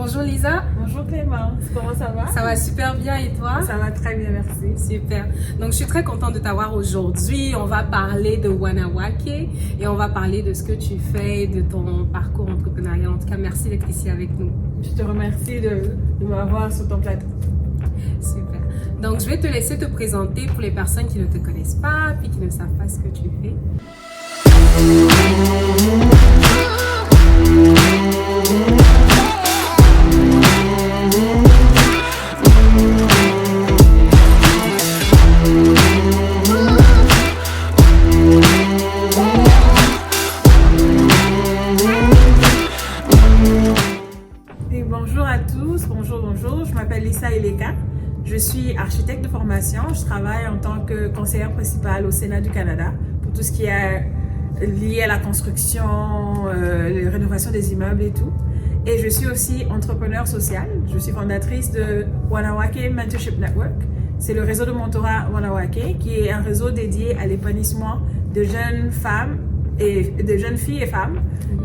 Bonjour Lisa. Bonjour Clémence, comment ça va? Ça va super bien et toi? Ça va très bien, merci. Super. Donc je suis très contente de t'avoir aujourd'hui. On va parler de Wanawake et on va parler de ce que tu fais, de ton parcours entrepreneurial. En tout cas, merci d'être ici avec nous. Je te remercie de m'avoir sur ton plateau. Super. Donc je vais te laisser te présenter pour les personnes qui ne te connaissent pas puis qui ne savent pas ce que tu fais. Et bonjour à tous, bonjour. Je m'appelle Lisa Eleka. Je suis architecte de formation. Je travaille en tant que conseillère principale au Sénat du Canada pour tout ce qui est lié à la construction, la rénovation des immeubles et tout. Et je suis aussi entrepreneur social. Je suis fondatrice de Wanawake Mentorship Network. C'est le réseau de mentorat Wanawake qui est un réseau dédié à l'épanouissement de jeunes femmes et de jeunes filles et femmes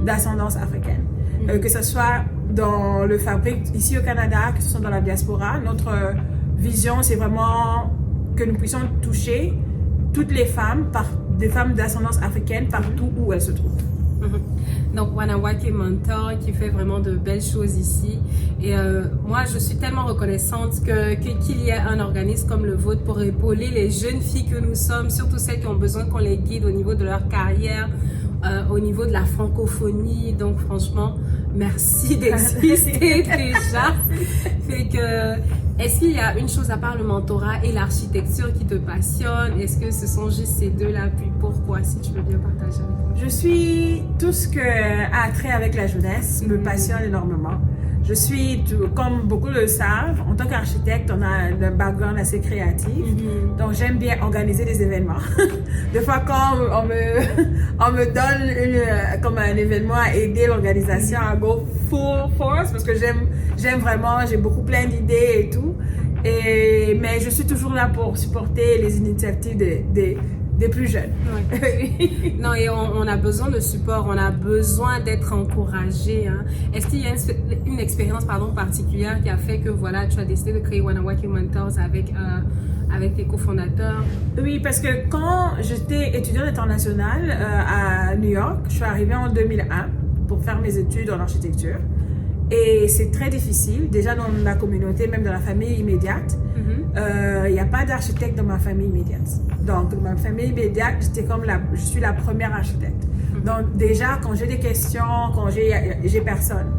d'ascendance africaine. Que ce soit dans le fabrique ici au Canada, que ce soit dans la diaspora. Notre vision, c'est vraiment que nous puissions toucher toutes les femmes, des femmes d'ascendance africaine, partout où elles se trouvent. Donc Wanawake Mentor qui fait vraiment de belles choses ici et moi je suis tellement reconnaissante qu'il y ait un organisme comme le vôtre pour épauler les jeunes filles que nous sommes, surtout celles qui ont besoin qu'on les guide au niveau de leur carrière, au niveau de la francophonie. Donc franchement merci d'exister déjà. Fait que est-ce qu'il y a une chose à part le mentorat et l'architecture qui te passionne? Est-ce que ce sont juste ces deux-là? Puis pourquoi, si tu veux bien partager avec moi? Je suis tout ce que a trait avec la jeunesse me passionne énormément. Je suis, comme beaucoup le savent, en tant qu'architecte, on a un background assez créatif. Donc j'aime bien organiser des événements. Des fois quand on me donne comme un événement à aider l'organisation à go full force parce que j'aime vraiment, j'ai plein d'idées et tout. Mais je suis toujours là pour supporter les initiatives des plus jeunes. Ouais. Non, et on a besoin de support, on a besoin d'être encouragé. Hein. Est-ce qu'il y a une expérience particulière qui a fait que voilà, tu as décidé de créer Wanawake Mentors avec tes cofondateurs? Oui, parce que quand j'étais étudiante internationale à New York, je suis arrivée en 2001 pour faire mes études en architecture. Et c'est très difficile, déjà dans la communauté, même dans la famille immédiate. Il n'y a pas d'architecte dans ma famille immédiate. Donc, dans ma famille immédiate, je suis la première architecte. Donc, déjà, quand j'ai des questions, quand j'ai personne.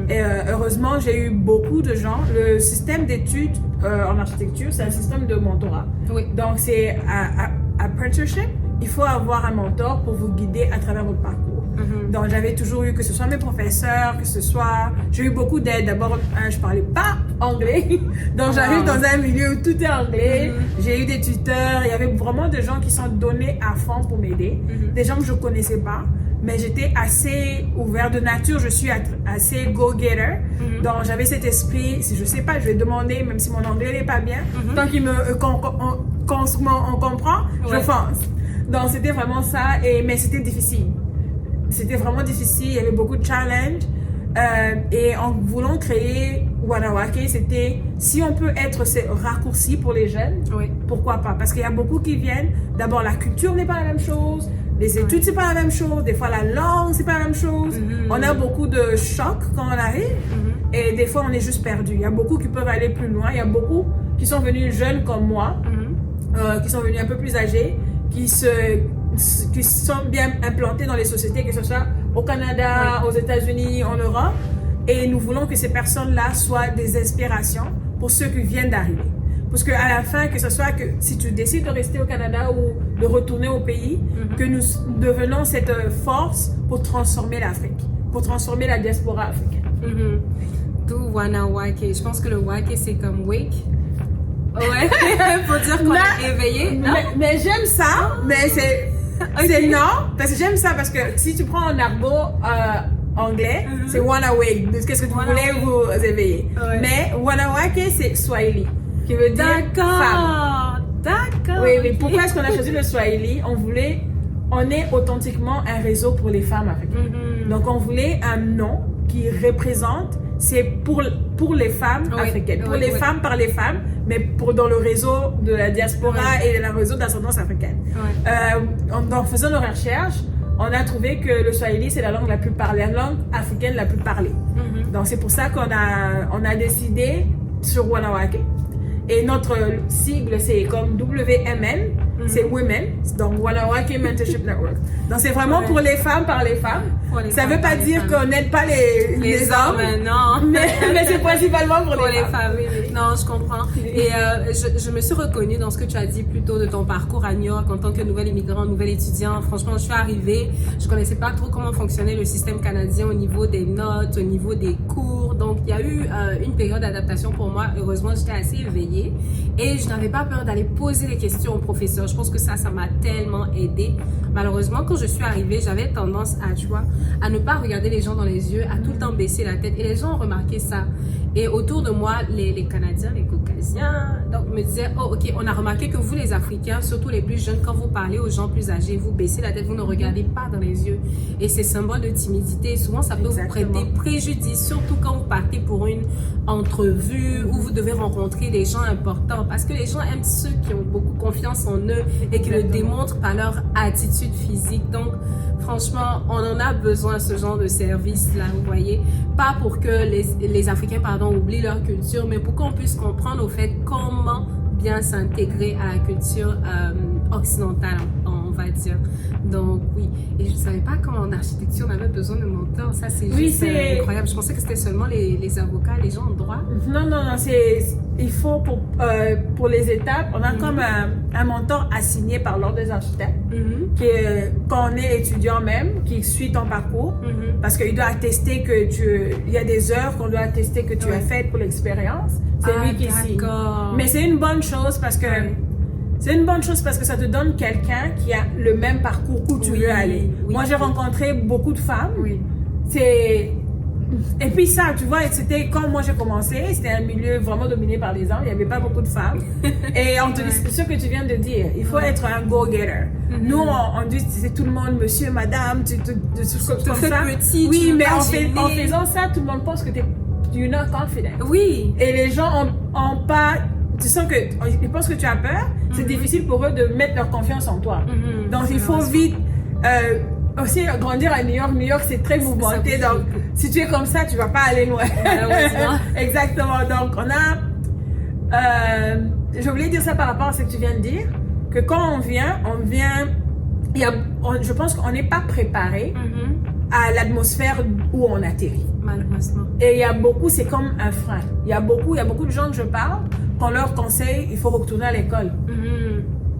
Et heureusement, j'ai eu beaucoup de gens. Le système d'études en architecture, c'est un système de mentorat. Oui. Donc, c'est apprenticeship. Il faut avoir un mentor pour vous guider à travers votre parcours. Donc, j'avais toujours eu, que ce soit mes professeurs, j'ai eu beaucoup d'aide. D'abord, je parlais pas anglais. Donc, j'arrive dans un milieu où tout est anglais. J'ai eu des tuteurs. Il y avait vraiment des gens qui sont donnés à fond pour m'aider. Des gens que je connaissais pas. Mais j'étais assez ouverte de nature. Je suis assez go-getter. Donc, j'avais cet esprit. Si je sais pas, je vais demander, même si mon anglais n'est pas bien. Tant qu'on comprend, je fonce. Donc, c'était vraiment ça. Mais c'était difficile. C'était vraiment difficile, il y avait beaucoup de challenges. Et en voulant créer Wanawake, c'était si on peut être ce raccourci pour les jeunes, pourquoi pas? Parce qu'il y a beaucoup qui viennent. D'abord, la culture n'est pas la même chose, les études c'est pas la même chose, des fois la langue c'est pas la même chose. On a beaucoup de chocs quand on arrive et des fois on est juste perdu. Il y a beaucoup qui peuvent aller plus loin, il y a beaucoup qui sont venus jeunes comme moi, qui sont venus un peu plus âgés, qui sont bien implantés dans les sociétés, que ce soit au Canada, aux États-Unis, en Europe. Et nous voulons que ces personnes-là soient des inspirations pour ceux qui viennent d'arriver. Parce qu'à la fin, que ce soit que si tu décides de rester au Canada ou de retourner au pays, que nous devenons cette force pour transformer l'Afrique, pour transformer la diaspora africaine. D'où Wanawake. Je pense que le wake, c'est comme wake. Ouais, pour dire qu'on est éveillé. Mais j'aime ça, mais c'est non, parce que j'aime ça, parce que si tu prends un argot anglais, c'est Wanawake, qu'est-ce que tu voulez vous éveiller. Mais Wanawake, c'est Swahili, qui veut dire femme. D'accord. Oui, mais pourquoi est-ce qu'on a choisi le Swahili? On est authentiquement un réseau pour les femmes africaines. Donc on voulait un nom qui représente, c'est pour les femmes africaines. Pour les femmes par les femmes, mais dans le réseau de la diaspora et le réseau d'ascendance africaine. En faisant nos recherches, on a trouvé que le Swahili, c'est la langue la plus parlée, la langue africaine la plus parlée. Donc, c'est pour ça qu'on a décidé sur Wanawake. Et notre sigle, c'est comme WMN, c'est Women, donc Wanawake Mentorship Network. Donc, c'est vraiment pour les femmes par les femmes. Ça ne veut pas dire qu'on n'aide pas les hommes, non. mais c'est principalement pour les femmes. Non, je comprends. Et je me suis reconnue dans ce que tu as dit plus tôt de ton parcours à New York en tant que nouvelle immigrante, nouvelle étudiante. Franchement, je suis arrivée, je ne connaissais pas trop comment fonctionnait le système canadien au niveau des notes, au niveau des cours. Donc, il y a eu une période d'adaptation pour moi. Heureusement, j'étais assez éveillée et je n'avais pas peur d'aller poser des questions au professeur. Je pense que ça m'a tellement aidée. Malheureusement, quand je suis arrivée, j'avais tendance à ne pas regarder les gens dans les yeux, à tout le temps baisser la tête. Et les gens ont remarqué ça. Et autour de moi, les Canadiens, les Caucasiens, donc me disaient, oh ok, on a remarqué que vous les Africains, surtout les plus jeunes, quand vous parlez aux gens plus âgés, vous baissez la tête, vous ne regardez pas dans les yeux. Et c'est symbole de timidité. Souvent, ça peut vous prêter préjudice, surtout quand vous partez pour une entrevue où vous devez rencontrer des gens importants. Parce que les gens aiment ceux qui ont beaucoup confiance en eux et qui le démontrent par leur attitude physique. Donc, franchement, on en a besoin, ce genre de service-là, vous voyez. Pas pour que les Africains, oublient leur culture, mais pour qu'on puisse comprendre au fait comment bien s'intégrer à la culture occidentale, on va dire. Donc, oui. Et je ne savais pas comment en architecture, on avait besoin de mentors. Ça, c'est juste incroyable. Je pensais que c'était seulement les avocats, les gens en droit. Non, il faut pour les étapes, on a comme un mentor assigné par l'ordre des architectes, qui est, quand on est étudiant même, qui suit ton parcours, parce qu'il doit attester que il y a des heures qu'on doit attester que tu as faites pour l'expérience. C'est lui qui signe. Mais c'est une bonne chose parce que ça te donne quelqu'un qui a le même parcours où tu veux aller. Moi, j'ai rencontré beaucoup de femmes. Et puis ça, tu vois, c'était quand moi j'ai commencé, c'était un milieu vraiment dominé par les hommes, il n'y avait pas beaucoup de femmes. Et on te dit, c'est ce que tu viens de dire, il faut être un go-getter. Nous, on dit, c'est tout le monde, monsieur, madame, comme ça. Petit, oui, mais en faisant ça, tout le monde pense que you're not confident. Oui. Et les gens ont pas... Tu sens ils pensent que tu as peur, c'est difficile pour eux de mettre leur confiance en toi. Donc, il faut vite... aussi, grandir à New York, c'est très mouvementé. Donc, si tu es comme ça, tu vas pas aller loin. Exactement. Donc, je voulais dire ça par rapport à ce que tu viens de dire, que quand on vient, je pense qu'on n'est pas préparé à l'atmosphère où on atterrit. Malheureusement. Et il y a beaucoup, c'est comme un frein. Il y a beaucoup de gens que je parle, qu'on leur conseille, il faut retourner à l'école.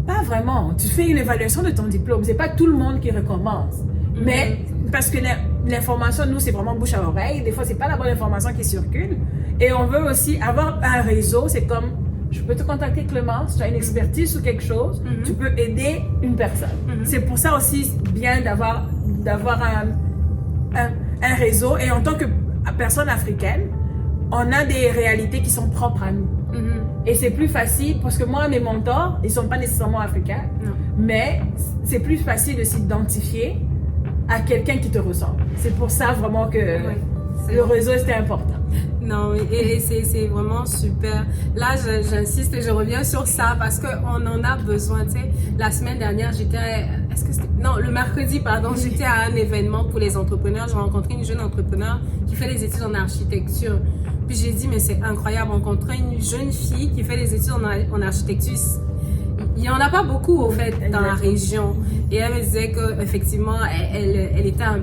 Pas vraiment. Tu fais une évaluation de ton diplôme. C'est pas tout le monde qui recommence. Mais parce que l'information, nous, c'est vraiment bouche à oreille. Des fois, c'est pas la bonne information qui circule. Et on veut aussi avoir un réseau. C'est comme, je peux te contacter Clémence, tu as une expertise sur quelque chose, tu peux aider une personne. C'est pour ça aussi bien d'avoir un réseau. Et en tant que personne africaine, on a des réalités qui sont propres à nous. Et c'est plus facile, parce que moi, mes mentors, ils ne sont pas nécessairement africains, mais c'est plus facile de s'identifier à quelqu'un qui te ressemble. C'est pour ça vraiment que le réseau, c'était important. Non, et c'est vraiment super. Là, j'insiste et je reviens sur ça parce qu'on en a besoin. Tu sais, la semaine dernière, le mercredi, j'étais à un événement pour les entrepreneurs. J'ai rencontré une jeune entrepreneur qui fait des études en architecture. Puis j'ai dit, mais c'est incroyable, rencontrer une jeune fille qui fait des études en architecture. Il n'y en a pas beaucoup, au fait, dans la région. Et elle me disait qu'effectivement, elle était un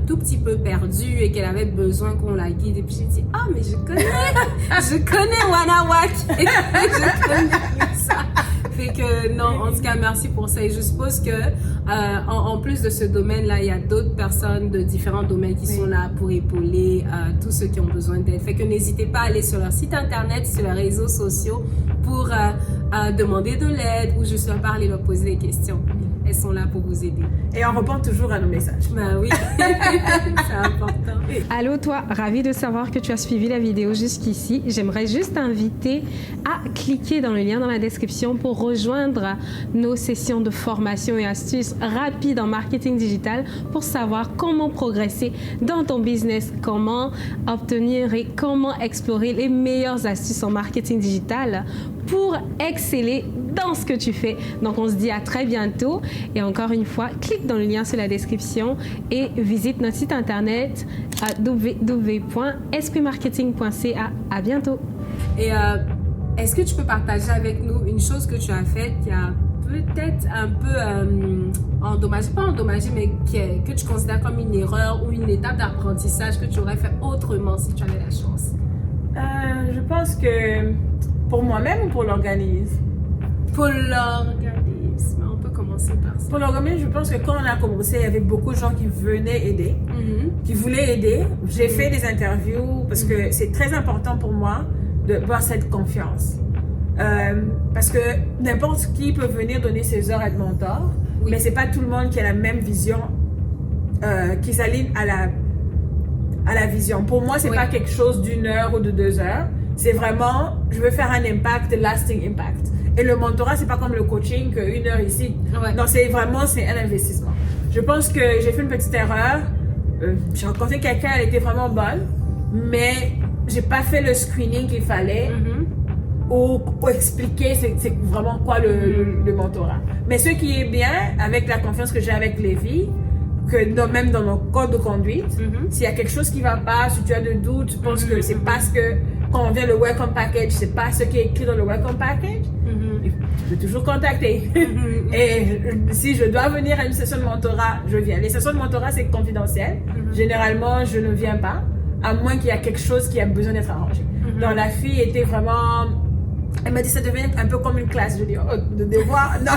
tout petit peu perdue et qu'elle avait besoin qu'on la guide. Et puis j'ai dit, mais je connais Wanawake. Je connais ça. Fait que non, en tout cas, merci pour ça. Et je suppose que en plus de ce domaine-là, il y a d'autres personnes de différents domaines qui sont là pour épauler tous ceux qui ont besoin d'aide. Fait que n'hésitez pas à aller sur leur site internet, sur leurs réseaux sociaux pour demander de l'aide ou juste leur parler, leur poser des questions. elles sont là pour vous aider. Et on répond toujours à nos messages. Ben oui, c'est important. Allô toi, ravi de savoir que tu as suivi la vidéo jusqu'ici. J'aimerais juste t'inviter à cliquer dans le lien dans la description pour rejoindre nos sessions de formation et astuces rapides en marketing digital pour savoir comment progresser dans ton business, comment obtenir et comment explorer les meilleures astuces en marketing digital pour exceller dans ce que tu fais. Donc, on se dit à très bientôt. Et encore une fois, clique dans le lien sur la description et visite notre site internet www.espritmarketing.ca. À bientôt. Et est-ce que tu peux partager avec nous une chose que tu as faite qui a peut-être un peu endommagé, pas endommagé, mais que tu considères comme une erreur ou une étape d'apprentissage que tu aurais fait autrement si tu avais la chance? Je pense que pour moi-même ou pour l'organisme? Pour l'organisme, on peut commencer par ça. Pour l'organisme, je pense que quand on a commencé, il y avait beaucoup de gens qui venaient aider, qui voulaient aider. J'ai fait des interviews parce que c'est très important pour moi de voir cette confiance. Parce que n'importe qui peut venir donner ses heures à être mentor, mais c'est pas tout le monde qui a la même vision, qui s'aligne à la vision. Pour moi, c'est pas quelque chose d'1 heure ou de 2 heures. C'est vraiment, je veux faire un impact, lasting impact. Et le mentorat, c'est pas comme le coaching, que 1 heure ici. Non, c'est vraiment, c'est un investissement. Je pense que j'ai fait une petite erreur. J'ai rencontré quelqu'un, elle était vraiment bonne, mais j'ai pas fait le screening qu'il fallait pour expliquer c'est vraiment quoi le mentorat. Mais ce qui est bien, avec la confiance que j'ai avec Lévi, que même dans nos codes de conduite, s'il y a quelque chose qui va pas, si tu as des doutes, tu penses que c'est parce que quand on vient le welcome package, c'est pas ce qui est écrit dans le welcome package, tu peux toujours contacter. Et si je dois venir à une session de mentorat, je viens. Les sessions de mentorat, c'est confidentiel. Généralement, je ne viens pas, à moins qu'il y a quelque chose qui a besoin d'être arrangé. Donc la fille était vraiment... Elle m'a dit ça devient un peu comme une classe. Je dis, oh, de devoir. Non.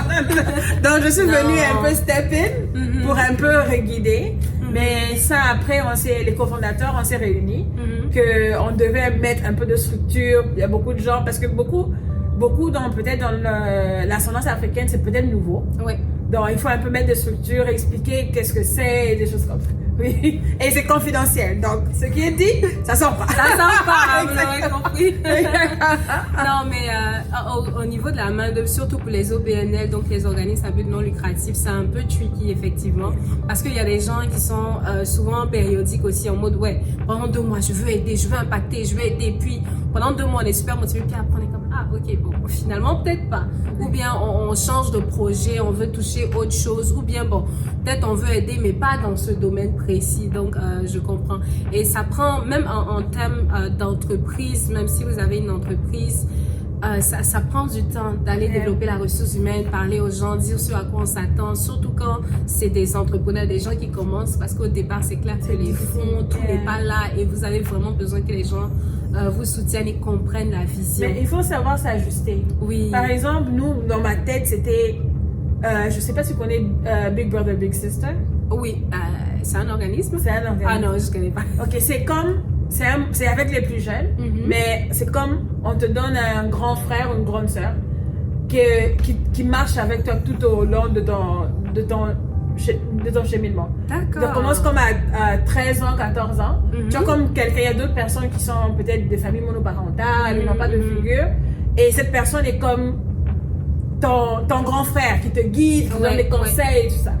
Donc, je suis venue un peu step in pour un peu reguider. Mais ça, après, les cofondateurs, on s'est réunis, qu'on devait mettre un peu de structure. Il y a beaucoup de gens, parce que beaucoup peut-être dans l'ascendance africaine, c'est peut-être nouveau. Oui. Donc, il faut un peu mettre de structure, expliquer qu'est-ce que c'est, et des choses comme ça. Oui. Et c'est confidentiel. Donc, ce qui est dit, ça sort pas. Ça sort pas, vous l'avez compris. Non, mais au niveau de la main-d'œuvre, surtout pour les OBNL, donc les organismes à but non lucratif, c'est un peu tricky, effectivement. Parce qu'il y a des gens qui sont souvent périodiques aussi, en mode, ouais, pendant 2 mois, je veux aider, je veux impacter, je veux aider. Puis, pendant 2 mois, on est super motivés, puis après, on est comme, ah, ok, bon, finalement, peut-être pas. Ou bien, on change de projet, on veut toucher autre chose. Ou bien, bon, peut-être on veut aider, mais pas dans ce domaine précis. Donc, je comprends. Et ça prend, même en termes d'entreprise, même si vous avez une entreprise, ça prend du temps d'aller développer la ressource humaine, parler aux gens, dire ce à quoi on s'attend, surtout quand c'est des entrepreneurs, des gens qui commencent, parce qu'au départ, c'est clair que les fonds, tout n'est pas là et vous avez vraiment besoin que les gens vous soutiennent et comprennent la vision. Mais il faut savoir s'ajuster. Oui. Par exemple, nous, dans ma tête, c'était, je sais pas si tu connais Big Brother, Big Sister. Oui, c'est un organisme? C'est un organisme. Ah non, je connais pas. Ok, c'est comme, c'est avec les plus jeunes, mais c'est comme on te donne un grand frère ou une grande sœur qui marche avec toi tout au long de ton cheminement. D'accord. Donc, commence comme à 13 ans, 14 ans. Tu vois, comme quelqu'un, il y a d'autres personnes qui sont peut-être des familles monoparentales, ils n'ont pas de figure. Et cette personne est comme ton grand frère qui te guide, qui donne des conseils et tout ça.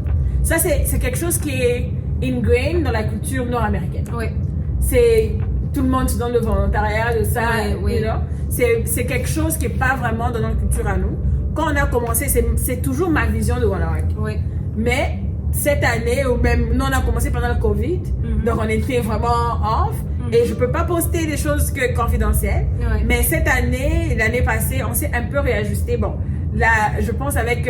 Ça, c'est quelque chose qui est ingrained dans la culture nord-américaine. Oui. C'est tout le monde se donne le volontariat de ça. Oui. You know? C'est quelque chose qui n'est pas vraiment dans notre culture à nous. Quand on a commencé, c'est toujours ma vision de Wanarak. Oui. Mais cette année, ou même nous, on a commencé pendant le Covid, donc on était vraiment off. Et je peux pas poster des choses confidentielles. Ouais. Mais cette année, l'année passée, on s'est un peu réajusté. Bon, là, je pense avec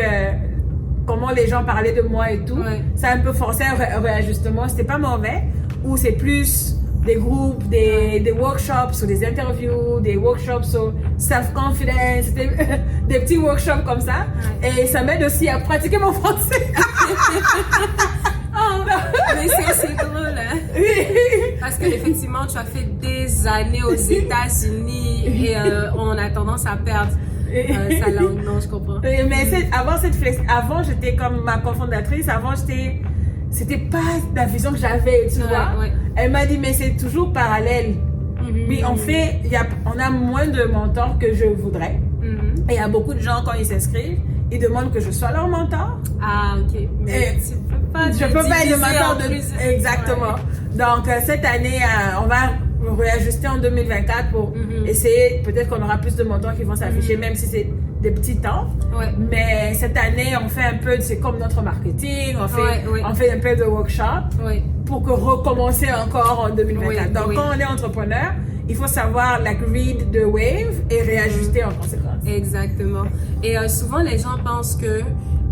comment les gens parlaient de moi et tout, ça a un peu forcé un réajustement. C'était pas mauvais, ou c'est plus des groupes, des workshops sur des interviews, des workshops sur self-confidence, des petits workshops comme ça. Et ça m'aide aussi à pratiquer mon français. Oh, mais c'est drôle, hein? Parce qu'effectivement, tu as fait des années aux États-Unis et on a tendance à perdre sa langue. Non, je comprends. Mais avant, j'étais comme ma cofondatrice. Avant, c'était pas la vision que j'avais, tu vois. Ouais. Elle m'a dit, mais c'est toujours parallèle. Mais en fait, on a moins de mentors que je voudrais. Et il y a beaucoup de gens, quand ils s'inscrivent, ils demandent que je sois leur mentor. Ah, ok. Mais tu peux pas. Je peux pas être le mentor de plus. Exactement. Ouais. Donc, cette année, on va réajuster en 2024 pour essayer. Peut-être qu'on aura plus de mentors qui vont s'afficher, même si c'est des petits temps. Ouais. Mais cette année, on fait un peu, c'est comme notre marketing, on fait un peu de workshop pour que recommencer encore en 2024. Donc, quand on est entrepreneur, il faut savoir read the wave et réajuster en conséquence. Exactement. Et souvent, les gens pensent que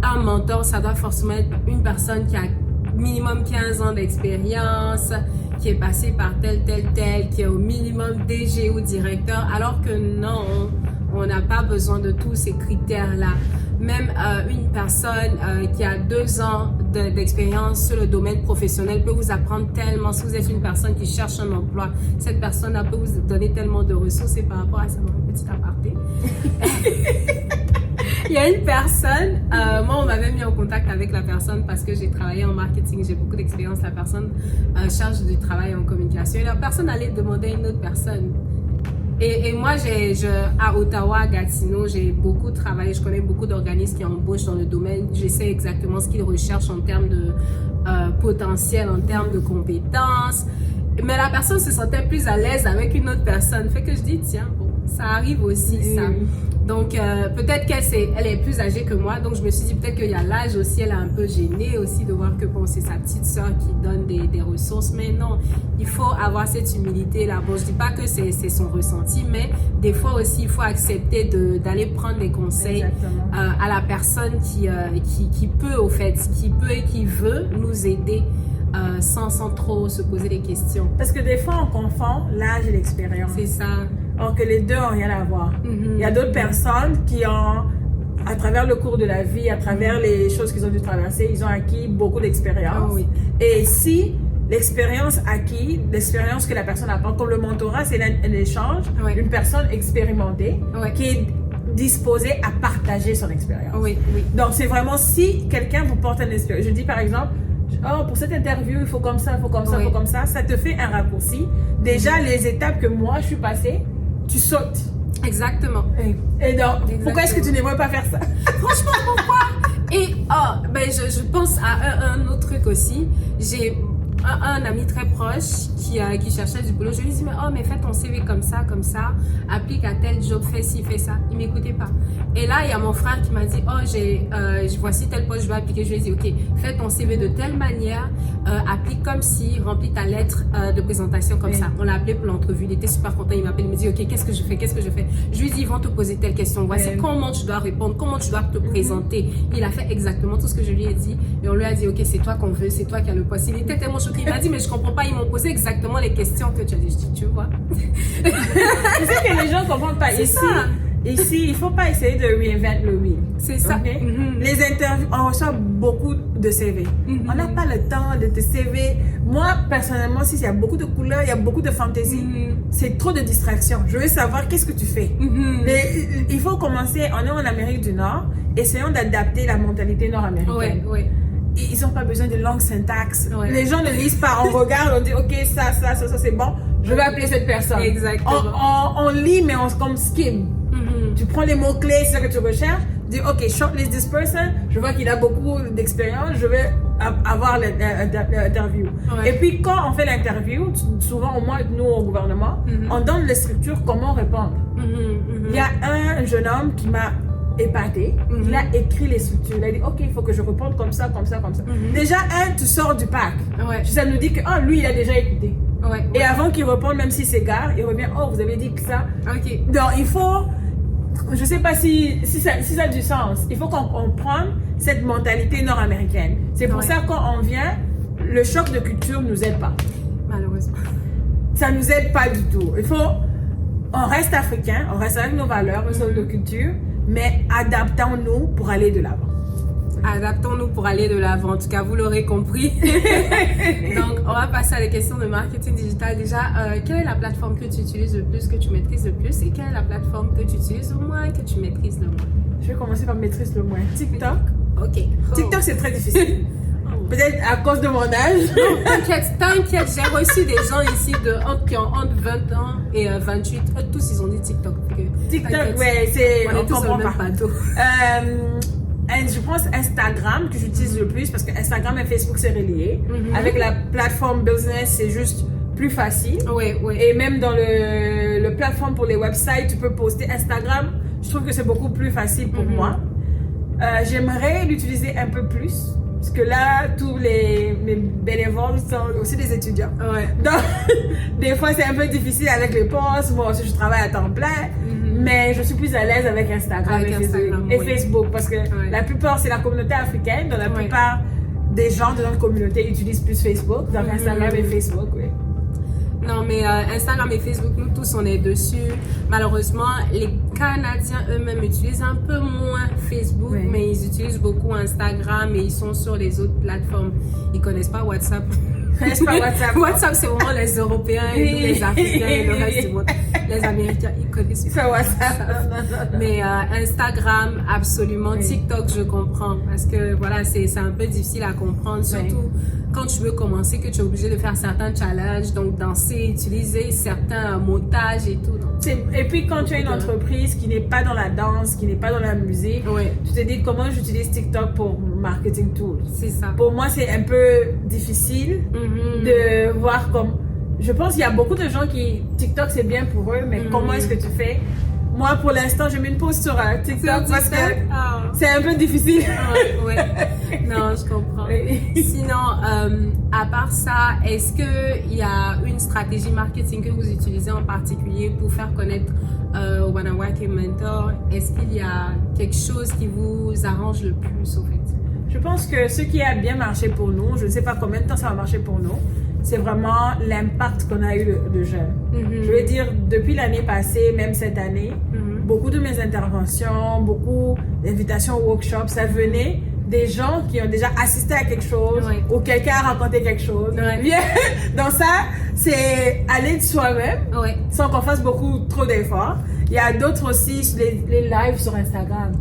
un mentor, ça doit forcément être une personne qui a minimum 15 ans d'expérience, qui est passée par tel, qui est au minimum DG ou directeur, alors que non, on n'a pas besoin de tous ces critères-là. Même une personne qui a 2 ans d'expérience sur le domaine professionnel peut vous apprendre tellement. Si vous êtes une personne qui cherche un emploi, cette personne-là peut vous donner tellement de ressources. Et par rapport à ça, un petit aparté. Il y a une personne, moi on m'avait mis en contact avec la personne parce que j'ai travaillé en marketing, j'ai beaucoup d'expérience. La personne charge du travail en communication et la personne allait demander à une autre personne. Et moi, à Ottawa, Gatineau, j'ai beaucoup travaillé, je connais beaucoup d'organismes qui embauchent dans le domaine. Je sais exactement ce qu'ils recherchent en termes de potentiel, en termes de compétences. Mais la personne se sentait plus à l'aise avec une autre personne. Fait que je dis, tiens, bon, ça arrive aussi, ça. Donc, peut-être elle est plus âgée que moi. Donc, je me suis dit, peut-être qu'il y a l'âge aussi. Elle a un peu gêné aussi de voir que bon, c'est sa petite soeur qui donne des ressources. Mais non, il faut avoir cette humilité-là. Bon, je dis pas que c'est son ressenti, mais des fois aussi, il faut accepter d'aller prendre des conseils à la personne qui peut, au fait, qui peut et qui veut nous aider. Sans trop se poser des questions. Parce que des fois, on confond l'âge et l'expérience. C'est ça. Or que les deux n'ont rien à voir. Il y a d'autres personnes qui ont, à travers le cours de la vie, à travers les choses qu'ils ont dû traverser, ils ont acquis beaucoup d'expérience. Et si l'expérience acquise, l'expérience que la personne apprend, comme le mentorat, c'est un échange d'une personne expérimentée qui est disposée à partager son expérience. Donc, c'est vraiment si quelqu'un vous porte un expérience. Je dis par exemple, pour cette interview, il faut comme ça, il faut comme ça, il faut comme ça. Ça te fait un raccourci. Déjà, les étapes que moi, je suis passée, tu sautes. Exactement. Et donc, pourquoi est-ce que tu n'aimerais pas faire ça? Franchement, pourquoi? Et je pense à un autre truc aussi. J'ai un ami très proche qui cherchait du boulot. Je lui ai dit, mais fais ton CV comme ça, applique à tel job, fais ci, fais ça. Il m'écoutait pas. Et là, il y a mon frère qui m'a dit, voici tel poste, je vais appliquer. Je lui ai dit, ok, fais ton CV de telle manière, applique comme si, remplis ta lettre de présentation comme ça. On l'a appelé pour l'entrevue, il était super content, il m'appelle, il me dit, ok, qu'est-ce que je fais? Je lui ai dit, ils vont te poser telle question, voici comment tu dois répondre, comment tu dois te présenter. Il a fait exactement tout ce que je lui ai dit, et on lui a dit, ok, c'est toi qu'on veut, c'est toi qui as le poste. Il était tellement choqué, il m'a dit, mais je comprends pas, ils m'ont posé exactement les questions que tu as dit. Je dis, tu vois. Tu sais que les gens ne comprennent pas. Ici, il ne faut pas essayer de réinventer le wheel. C'est ça. Okay? Les interviews, on reçoit beaucoup de CV. On n'a pas le temps de te CV. Moi, personnellement, s'il y a beaucoup de couleurs, il y a beaucoup de fantaisie, c'est trop de distraction. Je veux savoir qu'est-ce que tu fais. Mais il faut commencer, on est en Amérique du Nord, essayons d'adapter la mentalité nord-américaine. Ils n'ont pas besoin de longue syntaxe. Les gens ne lisent pas, on regarde, on dit ok, ça, c'est bon, je vais appeler cette personne. Exactement. On lit, mais on comme skim. Tu prends les mots-clés, c'est ce que tu recherches, tu dis ok, shortlist this person, je vois qu'il a beaucoup d'expérience, je vais avoir l'interview. Et puis quand on fait l'interview, souvent au moins nous au gouvernement, on donne les structures, comment répondre. Il y a un jeune homme qui m'a épaté, il a écrit les structures, il a dit ok, il faut que je réponde comme ça. Déjà, tu sors du pack. Ça nous dit que lui il a déjà écouté. Et avant qu'il réponde, même s'il s'égare, il revient, vous avez dit que ça. Donc il faut, je sais pas si ça a du sens, il faut qu'on prenne cette mentalité nord-américaine. C'est pour ça quand on vient, le choc de culture nous aide pas. Malheureusement. Ça nous aide pas du tout. On reste africain, on reste avec nos valeurs, nos cultures, mais adaptons-nous pour aller de l'avant. Adaptons-nous pour aller de l'avant. En tout cas, vous l'aurez compris. Donc, on va passer à la question de marketing digital. Déjà, quelle est la plateforme que tu utilises le plus, que tu maîtrises le plus, et quelle est la plateforme que tu utilises le moins, que tu maîtrises le moins? Je vais commencer par maîtriser le moins. TikTok. Ok. TikTok, c'est très difficile. Peut-être à cause de mon âge. Non, t'inquiète, j'ai reçu des gens ici qui ont entre 20 ans et 28. Tous, ils ont dit TikTok. TikTok, ouais, c'est... On est tous sur le même bateau. Je pense Instagram que j'utilise le plus parce que Instagram et Facebook, c'est relié. Avec la plateforme business, c'est juste plus facile. Oui. Et même dans le plateforme pour les websites, tu peux poster Instagram. Je trouve que c'est beaucoup plus facile pour moi. J'aimerais l'utiliser un peu plus. Parce que là, tous mes bénévoles sont aussi des étudiants. Ouais. Donc, des fois, c'est un peu difficile avec les postes. Moi aussi, je travaille à temps plein. Mais je suis plus à l'aise avec Instagram et Facebook. Parce que la plupart, c'est la communauté africaine. Donc, la plupart des gens de notre communauté utilisent plus Facebook. Donc, Instagram et Facebook, oui. Non, mais Instagram et Facebook, nous tous, on est dessus. Malheureusement, les Canadiens eux-mêmes utilisent un peu moins Facebook, mais ils utilisent beaucoup Instagram et ils sont sur les autres plateformes. Ils connaissent pas WhatsApp. WhatsApp, c'est vraiment les Européens et nous, les Africains et le reste du monde. Les Américains, ils connaissent pas WhatsApp. Mais Instagram, absolument. TikTok, je comprends. Parce que voilà, c'est un peu difficile à comprendre. Surtout quand tu veux commencer, que tu es obligé de faire certains challenges. Donc, danser, utiliser certains montages et tout. Et puis, quand tu as une entreprise qui n'est pas dans la danse, qui n'est pas dans la musique, tu te dis comment j'utilise TikTok pour marketing tools. C'est ça. Pour moi, c'est un peu difficile de voir comme... Je pense qu'il y a beaucoup de gens qui... TikTok, c'est bien pour eux, mais comment est-ce que tu fais? Moi, pour l'instant, je mets une pause sur TikTok parce que c'est un peu difficile. Non, je comprends. Sinon, à part ça, est-ce qu'il y a une stratégie marketing que vous utilisez en particulier pour faire connaître Wanawake Mentor? Est-ce qu'il y a quelque chose qui vous arrange le plus, au fait? Je pense que ce qui a bien marché pour nous, je ne sais pas combien de temps ça va marcher pour nous, c'est vraiment l'impact qu'on a eu de jeunes. Je veux dire, depuis l'année passée, même cette année, beaucoup de mes interventions, beaucoup d'invitations au workshop, ça venait des gens qui ont déjà assisté à quelque chose ou quelqu'un a raconté quelque chose. Donc ça, c'est aller de soi-même sans qu'on fasse trop d'efforts. Il y a d'autres aussi, les lives sur Instagram.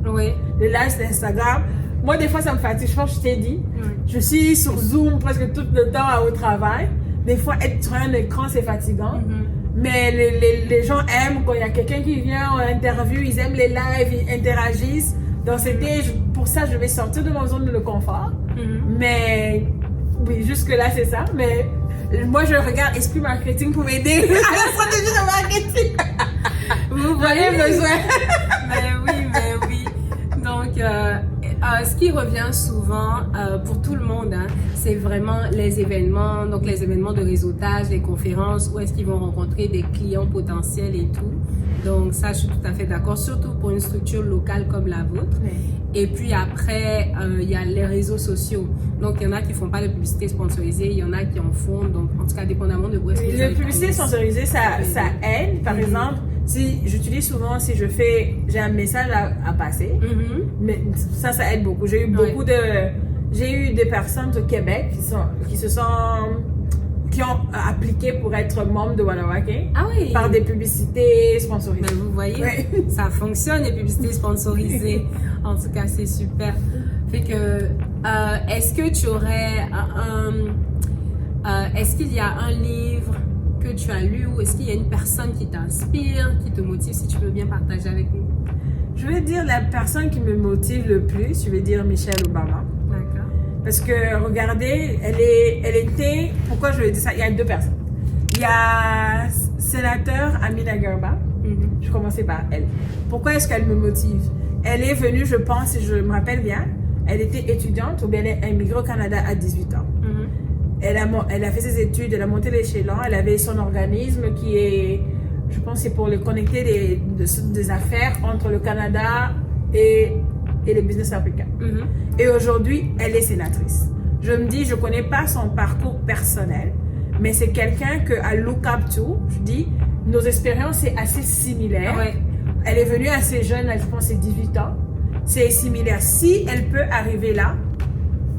Les lives sur Instagram. Moi, des fois, ça me fatigue. Je pense que je t'ai dit. Je suis sur Zoom presque tout le temps au travail. Des fois, être sur un écran, c'est fatigant. Mais les gens aiment quand il y a quelqu'un qui vient en interview, ils aiment les lives, ils interagissent. Donc, pour ça, je vais sortir de ma zone de confort. Mais oui, jusque-là, c'est ça. Mais moi, je regarde Esprit Marketing pour m'aider à la stratégie de marketing. Vous voyez besoin. Mais oui. Donc, ce qui revient souvent pour tout le monde, c'est vraiment les événements, donc les événements de réseautage, les conférences, où est-ce qu'ils vont rencontrer des clients potentiels et tout. Donc ça, je suis tout à fait d'accord, surtout pour une structure locale comme la vôtre. Et puis après, il y a les réseaux sociaux. Donc il y en a qui font pas de publicité sponsorisée, il y en a qui en font. Donc en tout cas, dépendamment de où est-ce que vous avez. La publicité sponsorisée, ça aide. Par exemple, si j'utilise souvent, si j'ai un message à passer, mais ça aide beaucoup. J'ai eu des personnes au Québec qui ont appliqué pour être membre de Wanawake par des publicités sponsorisées. Ben, vous voyez, ça fonctionne, les publicités sponsorisées. En tout cas, c'est super. Fait que, est-ce que tu aurais est-ce qu'il y a un livre que tu as lu ou est-ce qu'il y a une personne qui t'inspire, qui te motive, si tu veux bien partager avec nous? Je vais dire la personne qui me motive le plus, je vais dire Michelle Obama. D'accord. Parce que regardez, elle était, pourquoi je vais dire ça? Il y a deux personnes. Il y a sénateur Amina Gerba. Je commençais par elle. Pourquoi est-ce qu'elle me motive? Elle est venue, je pense, si je me rappelle bien, elle était étudiante ou bien elle est immigrée au Canada à 18 ans. Elle a fait ses études, elle a monté l'échelon, elle avait son organisme qui est, je pense, c'est pour le connecter des affaires entre le Canada et les business africains. Et aujourd'hui, elle est sénatrice. Je me dis, je ne connais pas son parcours personnel, mais c'est quelqu'un qu'à look up to, je dis, nos expériences sont assez similaires. Elle est venue assez jeune, je pense, c'est 18 ans. c'est similaire. Si elle peut arriver là,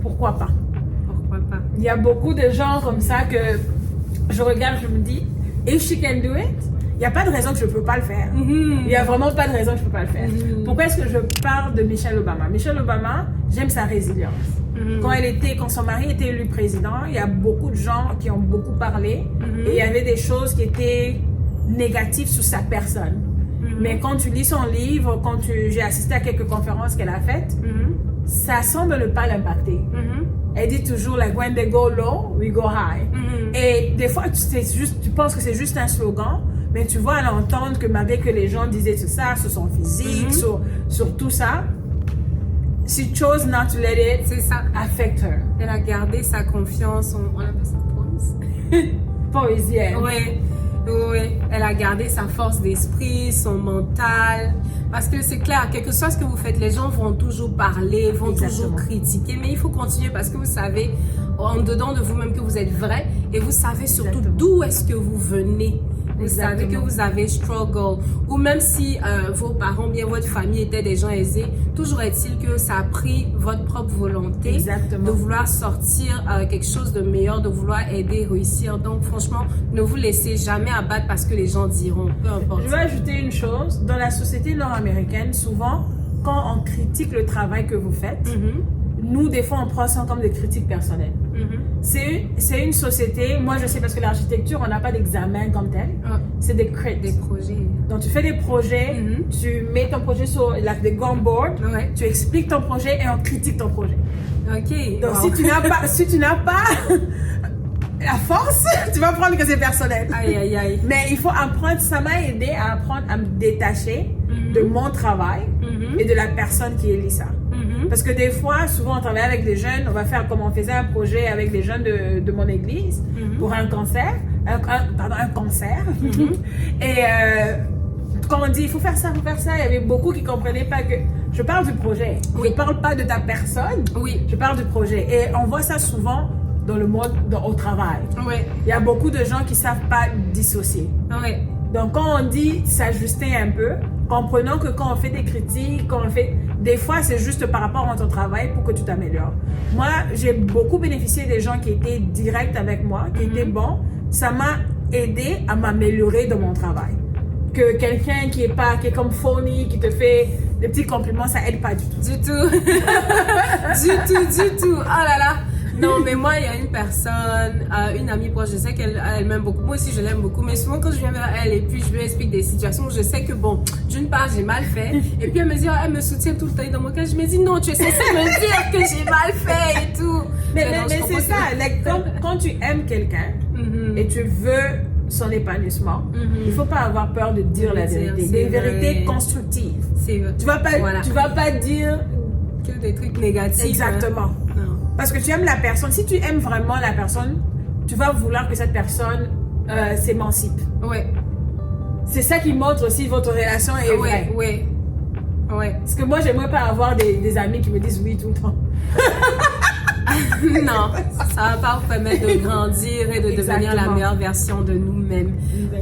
pourquoi pas? Pourquoi pas? Il y a beaucoup de gens comme ça que je regarde, je me dis, if she can do it, il n'y a pas de raison que je ne peux pas le faire. Il n'y a vraiment pas de raison que je ne peux pas le faire. Pourquoi est-ce que je parle de Michelle Obama? Michelle Obama, j'aime sa résilience. Quand son mari était élu président, il y a beaucoup de gens qui ont beaucoup parlé et il y avait des choses qui étaient négatives sur sa personne. Mais quand tu lis son livre, j'ai assisté à quelques conférences qu'elle a faites, ça semble ne pas l'impacter. Elle dit toujours, like, when they go low, we go high. Et des fois, tu penses que c'est juste un slogan, mais tu vois à l'entendre que malgré que les gens disaient sur ça, sur son physique, sur tout ça, she chose not to let it affect her. Elle a gardé sa confiance, on appelle ça poise? Poésienne. Oui, elle a gardé sa force d'esprit, son mental. Parce que c'est clair, quel que soit ce que vous faites, les gens vont toujours parler, vont toujours critiquer. Mais il faut continuer parce que vous savez en dedans de vous-même que vous êtes vrai et vous savez surtout d'où est-ce que vous venez. Vous savez que vous avez struggle. Ou même si vos parents, bien votre famille étaient des gens aisés, toujours est-il que ça a pris votre propre volonté de vouloir sortir quelque chose de meilleur, de vouloir aider, réussir. Donc franchement, ne vous laissez jamais abattre parce que les gens diront, peu importe. Je vais ajouter une chose. Dans la société nord-américaine, souvent, quand on critique le travail que vous faites, nous, des fois, on prend ça comme des critiques personnelles. C'est une société, moi je sais parce que l'architecture, on n'a pas d'examen comme tel, c'est des crits. Des projets. Donc tu fais des projets, tu mets ton projet sur des gum board, tu expliques ton projet et on critique ton projet. Ok. Donc si tu n'as pas la force, tu vas prendre que c'est personnel. Aïe, aïe, aïe. Mais il faut apprendre, ça m'a aidé à apprendre à me détacher de mon travail et de la personne qui élit ça. Parce que des fois, souvent on travaille avec des jeunes, on va faire comme on faisait un projet avec les jeunes de mon église pour un concert, un concert. Et quand on dit il faut faire ça, il y avait beaucoup qui ne comprenaient pas que je parle du projet. Je ne parle pas de ta personne, je parle du projet. Et on voit ça souvent dans le monde, au travail. Il y a beaucoup de gens qui ne savent pas dissocier. Donc quand on dit s'ajuster un peu, comprenons que quand on fait des critiques, des fois c'est juste par rapport à ton travail pour que tu t'améliores. Moi, j'ai beaucoup bénéficié des gens qui étaient directs avec moi, qui étaient bons. Ça m'a aidé à m'améliorer dans mon travail. Que quelqu'un qui est comme phony, qui te fait des petits compliments, ça aide pas du tout. Du tout. du tout. Oh là là. Non, mais moi, il y a une personne, une amie proche, je sais qu'elle m'aime beaucoup. Moi aussi, je l'aime beaucoup. Mais souvent, quand je viens vers elle et puis je lui explique des situations où je sais que, bon, d'une part, j'ai mal fait. Et puis, elle me dit, elle me soutient tout le temps. Et dans mon cas, je me dis, non, tu es censée me dire que j'ai mal fait et tout. Mais c'est ça. Quand tu aimes quelqu'un et tu veux son épanouissement, il ne faut pas avoir peur de dire la vérité. Des vérités constructives. C'est vrai. Tu vas pas dire que des trucs négatifs. Exactement. Parce que tu aimes la personne. Si tu aimes vraiment la personne, tu vas vouloir que cette personne s'émancipe. C'est ça qui montre aussi votre relation est vraie. Parce que moi, j'aimerais pas avoir des amis qui me disent oui tout le temps. Non, ça va pas vous permettre de grandir et de devenir la meilleure version de nous-mêmes.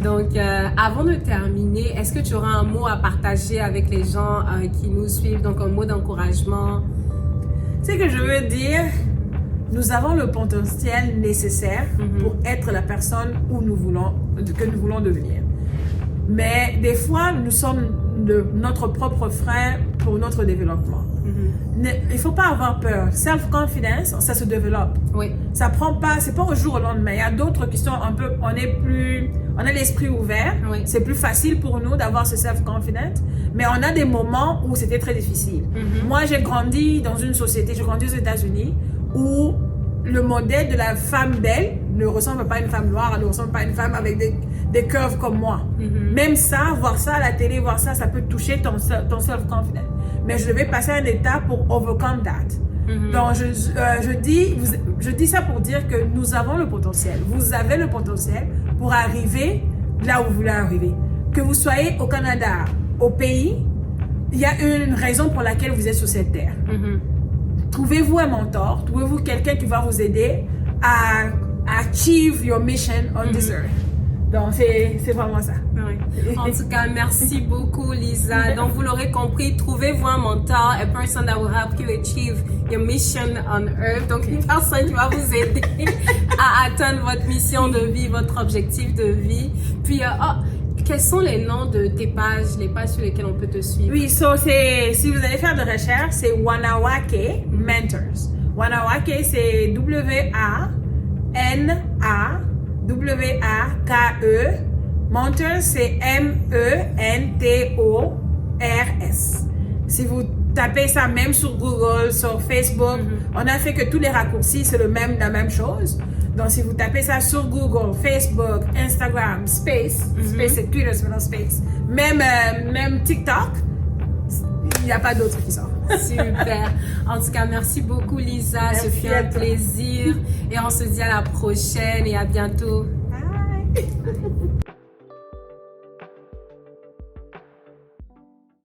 Donc, avant de terminer, est-ce que tu auras un mot à partager avec les gens qui nous suivent? Donc, un mot d'encouragement. C'est que je veux dire, nous avons le potentiel nécessaire pour être la personne que nous voulons devenir. Mais des fois, nous sommes notre propre frein pour notre développement. Il ne faut pas avoir peur. Self-confidence, ça se développe. Ça prend pas, c'est pas au jour au lendemain. Il y a d'autres qui sont un peu, on a l'esprit ouvert. C'est plus facile pour nous d'avoir ce self-confidence. Mais on a des moments où c'était très difficile. Moi, j'ai grandi dans une société, j'ai grandi aux États-Unis où le modèle de la femme belle ne ressemble pas à une femme noire, ne ressemble pas à une femme avec des curves comme moi. Même ça, voir ça à la télé, voir ça, ça peut toucher ton self-confidence. Mais je devais passer un état pour overcome that. Donc, je dis ça pour dire que nous avons le potentiel. Vous avez le potentiel pour arriver là où vous voulez arriver. Que vous soyez au Canada, au pays, il y a une raison pour laquelle vous êtes sur cette terre. Trouvez-vous un mentor, trouvez-vous quelqu'un qui va vous aider à achieve your mission on this earth. Donc, c'est vraiment ça. Oui. En tout cas, merci beaucoup, Lisa. Donc, vous l'aurez compris, trouvez-vous un mentor, a person that will help you achieve your mission on earth. Donc, une personne qui va vous aider à atteindre votre mission de vie, votre objectif de vie. Puis, quels sont les noms de tes pages, les pages sur lesquelles on peut te suivre? Oui, si vous allez faire de recherche, c'est Wanawake Mentors. Wanawake, c'est W-A-N-A-W-A-K-E. Mentors, c'est M-E-N-T-O-R-S. Si vous tapez ça même sur Google, sur Facebook, on a fait que tous les raccourcis, c'est la même chose. Donc, si vous tapez ça sur Google, Facebook, Instagram, Space c'est Twitter, c'est maintenant Space, même TikTok, il n'y a pas d'autres qui sortent. Super. En tout cas, merci beaucoup, Lisa. Merci Ce fut un plaisir. Et on se dit à la prochaine et à bientôt. Bye.